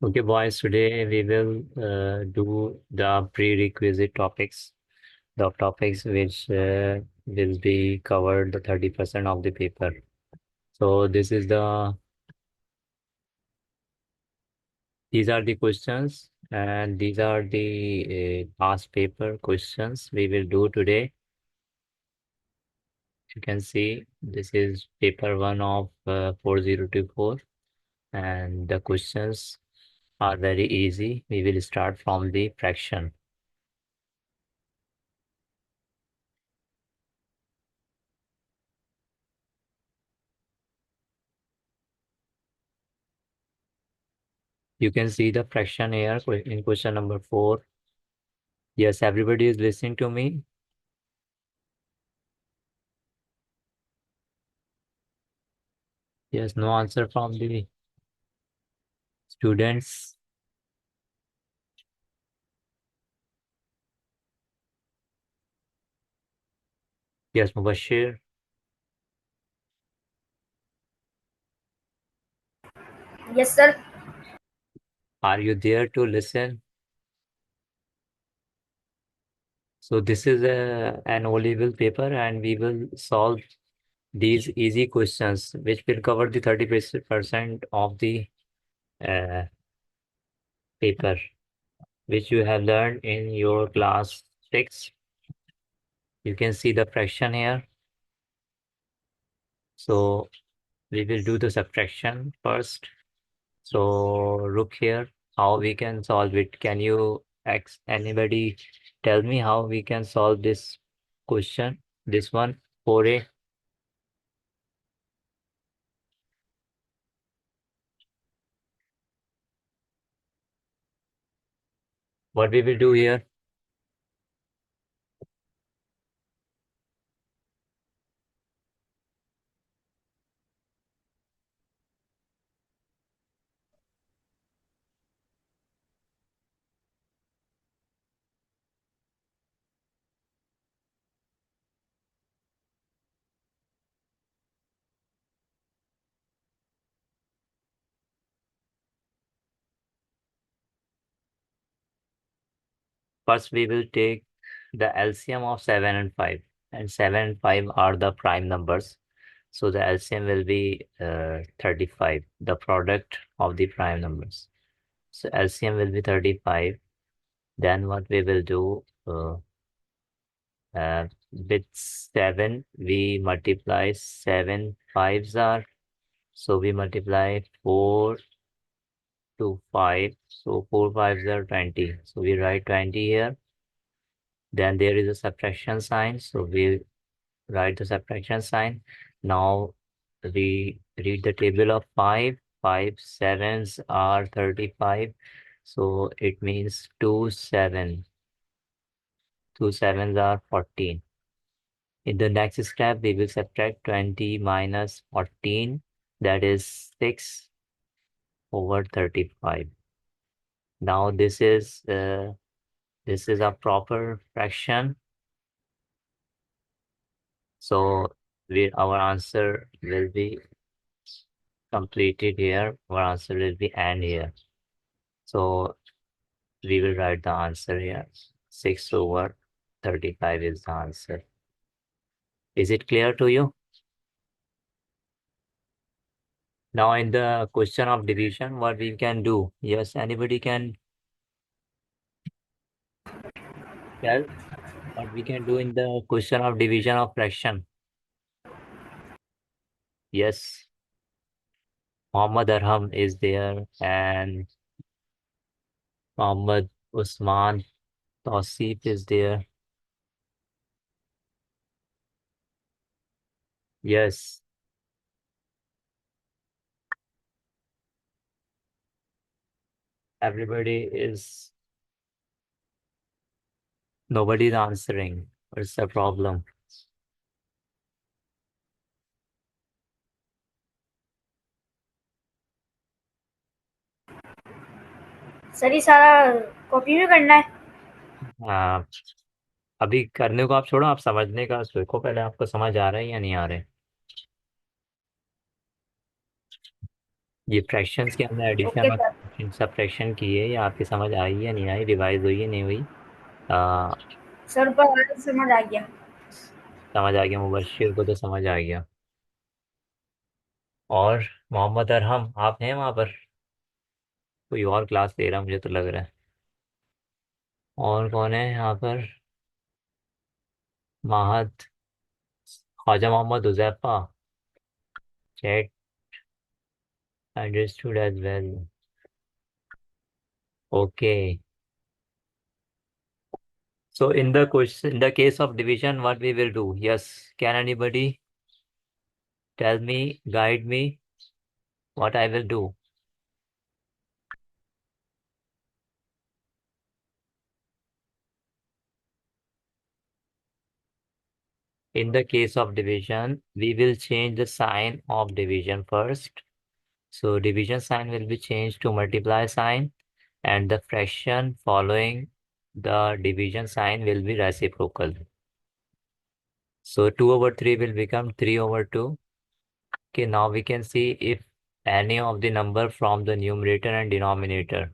Okay, boys, today we will do the prerequisite topics, the topics which will be covered the 30% of the paper. So these are the questions and these are the past paper questions we will do today. You can see this is paper one of 4024 and the questions are very easy. We will start from the fraction. You can see the fraction here in question number 4. Yes, everybody is listening to me. Yes, no answer from the students. Yes, Mubashir, Yes, sir. are you there to listen? So this is an O-level paper and we will solve these easy questions which will cover the 30% of the uh, paper which you have learned in your class 6. You can see the fraction here. So we will do the subtraction first. So look here, how we can solve it. Can you anybody tell me how we can solve this question? This one, 4a. What we will do here? First, we will take the LCM of 7 and 5. And 7 and 5 are the prime numbers. So the LCM will be 35, the product of the prime numbers. So LCM will be 35. Then what we will do, with 7, we multiply 7 fives are, so we multiply 4 to 5. So 4 fives are 20. So we write 20 here. Then there is a subtraction sign. So we write the subtraction sign. Now we read the table of 5. 5 sevens are 35. So it means 2 7. 2 sevens are 14. In the next step, we will subtract 20 minus 14, that is 6 over 35. Now this is a proper fraction. So our answer will be completed here. Our answer will be and here. So we will write the answer here. 6 over 35 is the answer. Is it clear to you? Now in the question of division, what we can do? Yes, anybody can tell what we can do in the question of division of fraction. Yes, Muhammad Arham is there and Muhammad Usman Tausif is there. Yes, everybody is, nobody is answering. What's the problem? Sir ये सारा copy में करना है। आ, अभी करने को आप छोड़ो, आप समझने का सीखो पहले, आपको समझ आ रहा है या नहीं आ रहा है? ये फ्रैक्शंस के अंदर एडिशन ओके और सर। सब्ट्रैक्शन की है, या आपकी समझ आई या नहीं आई, रिवाइज हुई या नहीं हुई? आ, सर पर समझ आ गया। समझ आ गया, मुबश्शिर को तो समझ आ गया। और मोहम्मद अरहम, आप हैं वहाँ पर? कोई और क्लास ले रहा मुझे तो लग रहा है। और कौन है यहाँ पर? Mahad, Khwaja Mohammad Huzaifa, chat understood as well. Okay, so in the case of division, what we will do? Yes, can anybody tell me, guide me what I will do? In the case of division, we will change the sign of division first. So division sign will be changed to multiply sign, and the fraction following the division sign will be reciprocal. So 2 over 3 will become 3 over 2. Okay, now we can see if any of the number from the numerator and denominator,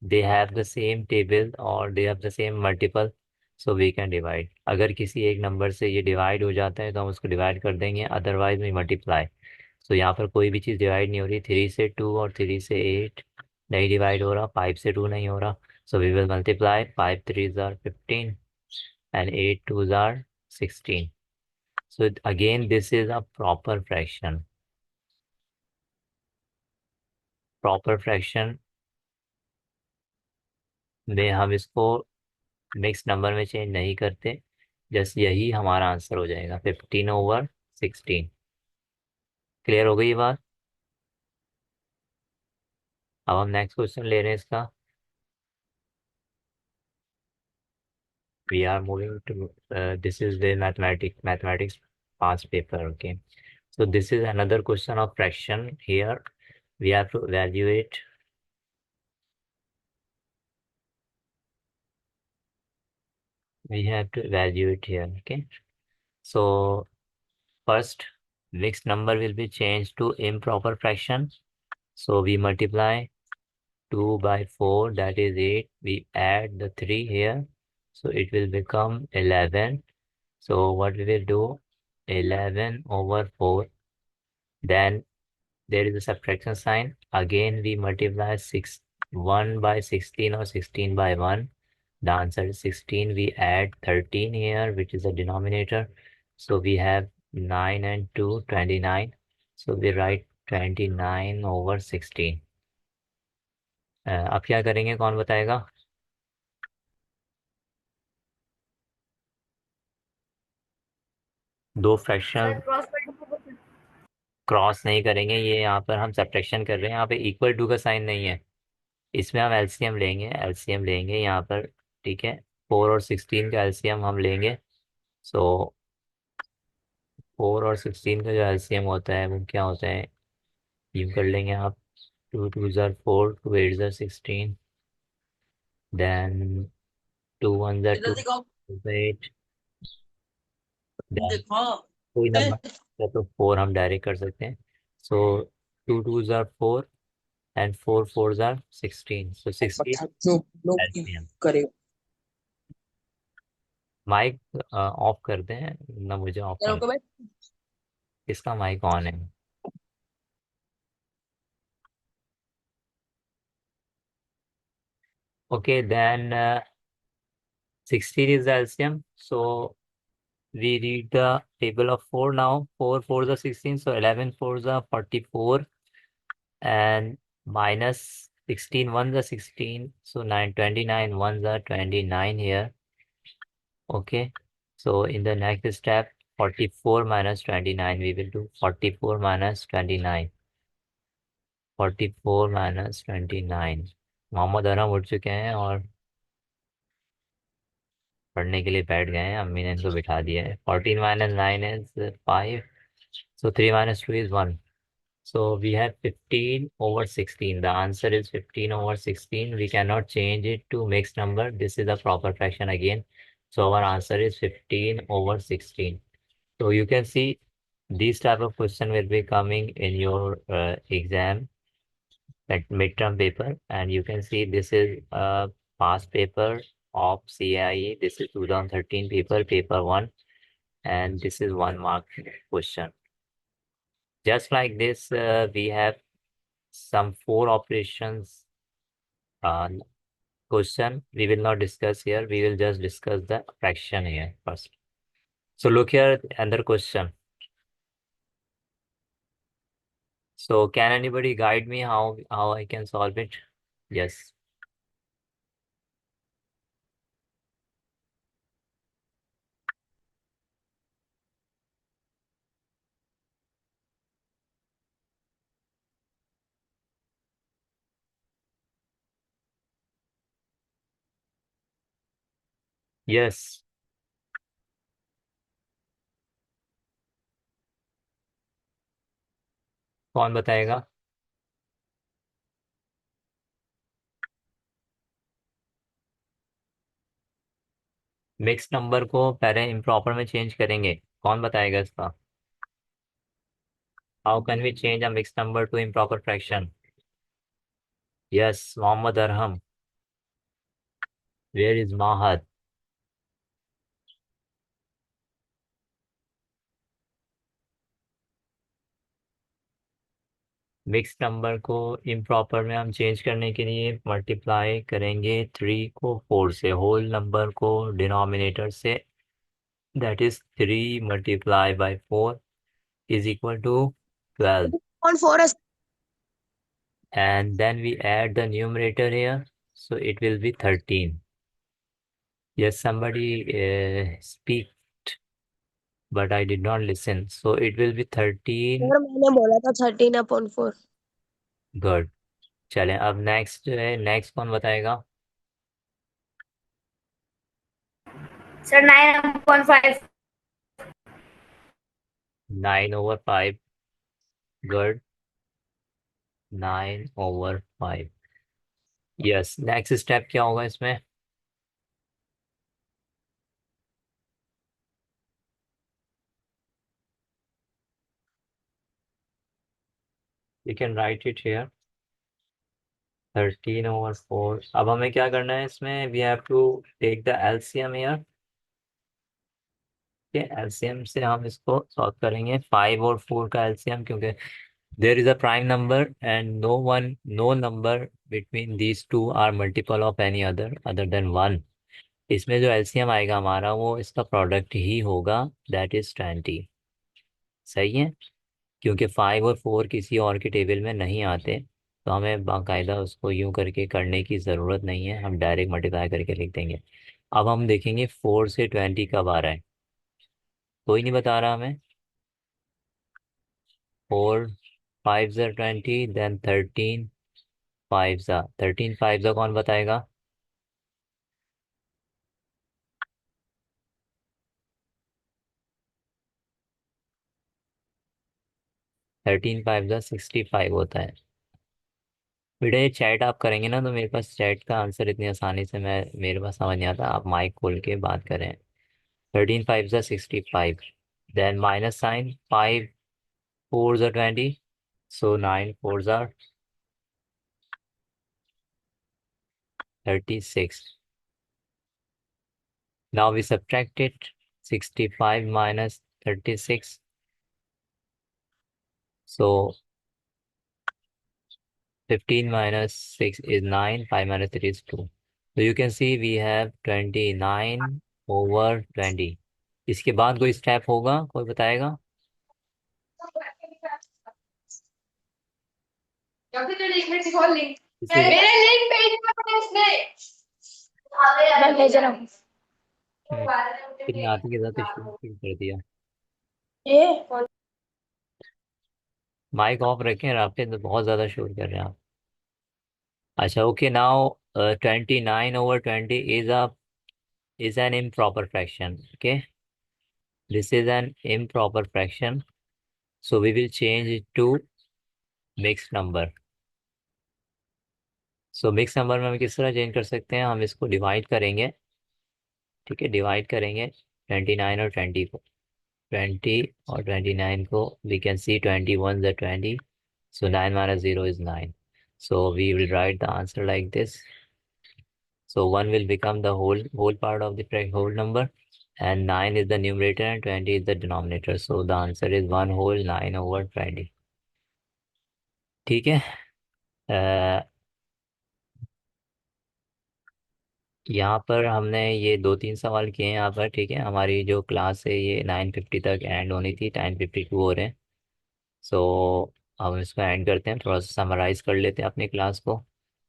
they have the same table or they have the same multiple, so we can divide. अगर किसी एक number से ये divide हो जाता है तो हम उसको डिवाइड कर देंगे, अदरवाइज में मल्टीप्लाई। सो यहाँ पर कोई भी चीज़ डिवाइड नहीं हो रही, 3 से 2 और 3 से 8 नहीं डिवाइड हो रहा, 5 से 2 नहीं हो रहा, so we will multiply. 5 3s are 15 and 8 2s are 16. So again this is a proper fraction. Proper fraction में हम इसको मिक्स नंबर में चेंज नहीं करते, जस्ट यही हमारा आंसर हो जाएगा, 15/16। क्लियर हो गई ये बात? अब हम नेक्स्ट क्वेश्चन ले रहे हैं इसका। We are moving to, this is the mathematics past paper. Okay, so this is another question of fraction. Here we have to evaluate, here. Okay, so first mixed number will be changed to improper fraction, so we multiply 2 by 4, that is 8. We add the 3 here, so it will become 11. So what we will do, 11 over 4. Then there is a subtraction sign. Again we multiply 1 by 16 or 16 by 1. The answer is 16. We add 13 here, which is a denominator. So we have 9 and 2, 29. So we write 29/16. अब क्या करेंगे, कौन बताएगा? दो sir fraction cross multiplication. Cross नहीं करेंगे, ये यहाँ पर हम सब्ट्रैक्शन कर रहे हैं, यहाँ पे इक्वल टू का साइन नहीं है। इसमें हम एलसीएम लेंगे यहाँ पर। ठीक है, 4 और 16 का एलसीएम हम लेंगे। सो 4 और 16 का जो एलसीएम होता है वो क्या होता है, यूँ कर लेंगे आप। 2 2s are 4, 2 8s are 16, then 2 1s are 2, 8। Then कोई नंबर है तो 4 हम डायरेक्ट कर सकते हैं। सो 2 2s are 4 and 4 4s are 16, so 16 जो लोग LCM। करे माइक ऑफ कर दें ना, मुझे ऑफ करना। भाई। इसका माइक ऑन है। Okay, then 16 is the LCM. So we read the table of 4 now. 4 4s are 16, so 11 4s are 44, and minus 16 1s are 16, so 29 1s are 29 here. Okay, so in the next step, 44 minus 29, we will do 44 minus 29। 44 minus 29। Mohammad Arham उठ चुके हैं और पढ़ने के लिए बैठ गए हैं, अम्मी ने इनको बिठा दिया है। 14 minus 9 is 5, so 3 minus 2 is 1, so we have 15/16। The answer is 15/16। We cannot change it to mixed number, this is a proper fraction again, so our answer is 15/16। So you can see these type of question will be coming in your exam that midterm paper, and you can see this is a past paper of CIE. This is 2013 paper, paper 1, and this is 1 mark question. Just like this, we have some 4 operations question. We will not discuss here. We will just discuss the fraction here first. So look here, another question. So can anybody guide me how I can solve it? Yes. Yes. कौन बताएगा? Mix number को पहले improper में change करेंगे, कौन बताएगा इसका? How can we change a mix number to improper fraction? Yes, Mohammad Arham. Where is Mahad? Mix number को इम्प्रॉपर में हम चेंज करने के लिए मल्टीप्लाई करेंगे 3 को 4 से, होल नंबर को डिनोमिनेटर से, that is 3 multiply by 4 is equal to 12, 0.4 is and then we add the numerator here, so it will be 13. Yes, somebody speak, but I did not listen, so it will be 13. और मैंने बोला था 13/4। Good. चलें, अब next जो है, next कौन बताएगा? Sir 9/5। 9/5. Good. 9/5. Yes, next step क्या होगा इसमें? You can write it here. 13/4. अब हमें क्या करना है इसमें? We have to take the LCM here. LCM से हम इसको सॉल्व करेंगे, 5 और 4 का एलसीएम, क्योंकि there is a prime number and no number between these two are multiple of any other than 1. इसमें जो एलसीएम आएगा हमारा, वो इसका प्रोडक्ट ही होगा, दैट इज 20. सही है, क्योंकि 5 और 4 किसी और के टेबल में नहीं आते, तो हमें बाकायदा उसको यूं करके करने की ज़रूरत नहीं है, हम डायरेक्ट मल्टीप्लाई करके लिख देंगे. अब हम देखेंगे 4 से 20 कब आ रहा है. कोई नहीं बता रहा हमें. 4 5 ज़ा 20, देन 13 5 ज़ा 13 5 ज़ा कौन बताएगा? थर्टीन 5 ज़ा 65 होता है. बेटा ये चैट आप करेंगे ना, तो मेरे पास चैट का आंसर इतनी आसानी से मेरे पास समझ नहीं आता, आप माइक खोल के बात करें. 13 5 ज़ा 65, देन माइनस साइन, 5 4 ज़ा 20, सो 9 4 ज़ा 36. Now we subtract it. 65 minus 36, so 15 minus 6 is 9, 5 minus 3 is 2. So you can see we have 29/20. इसके बाद कोई स्टेप होगा, कोई बताएगा? इसी मैं भेज रहा हूँ। फिर आते के साथ शुरू कर दिया. ये माइक ऑफ रखें और आपके तो बहुत ज़्यादा शोर कर रहे हैं आप. अच्छा, okay. Now 29/20 is an improper fraction. Okay, this is an improper fraction, so we will change it to mixed number. So mix number में हम किस तरह चेंज कर सकते हैं? हम इसको डिवाइड करेंगे. ठीक है, डिवाइड करेंगे 29 और 20 को. 20 और 29 को वी कैन सी 21 ज़ा 20, सो 9 minus 0 is 9. So we will write the answer like this. So 1 will become the whole part of the whole number, and 9 is the numerator and 20 is the denominator. So the answer is 1 whole 9 over 20. ठीक है। अ, यहाँ पर हमने ये 2-3 सवाल किए हैं यहाँ पर। ठीक है, हमारी जो क्लास है ये 9:50 तक एंड होनी थी, 10:52 हो रहे हैं। सो हम इसको एंड करते हैं, थोड़ा सा समराइज कर लेते हैं अपनी क्लास को।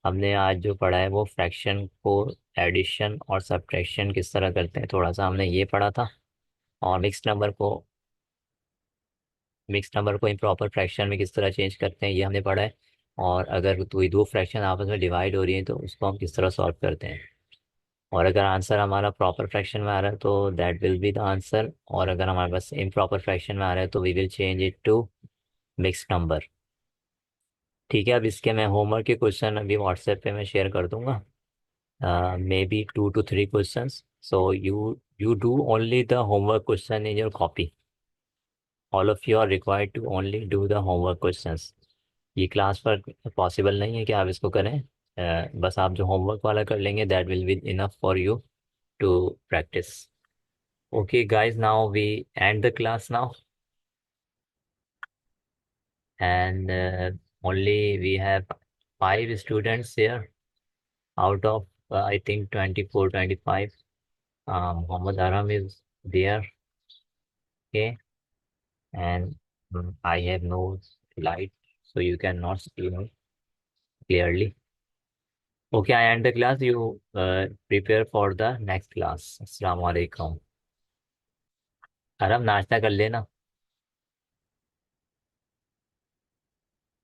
हमने आज जो पढ़ा है वो फ्रैक्शन को एडिशन और सब्ट्रैक्शन किस तरह करते हैं, थोड़ा सा हमने ये पढ़ा था। और मिक्स नंबर को इम्प्रॉपर फ्रैक्शन में किस तरह चेंज करते हैं ये हमने पढ़ा है। और अगर कोई दो फ्रैक्शन आपस में डिवाइड हो रही है तो उसको हम किस तरह सॉल्व करते हैं। और अगर आंसर हमारा प्रॉपर फ्रैक्शन में आ रहा है तो that will be the answer, और अगर हमारे पास इम्प्रॉपर फ्रैक्शन में आ रहा है तो we will change it to mix number. ठीक है, अब इसके मैं होमवर्क के क्वेश्चन अभी व्हाट्सएप पे मैं शेयर कर दूंगा, may be 2 to 3 questions. So you do only the homework question in your copy. All of you are required to only do the homework questions. ये क्लास पर पॉसिबल नहीं है कि आप इसको करें। बस आप जो होमवर्क वाला कर लेंगे that will be enough for you to practise. Okay, guys, now we end the class now, and only we have 5 students here out of I think 24, 25. Muhammad Aram is there, okay, and I have no light, so you cannot see me clearly. Okay, I end the class. You prepare for the next class. Assalamu alaikum. Aram, नाश्ता कर लेना।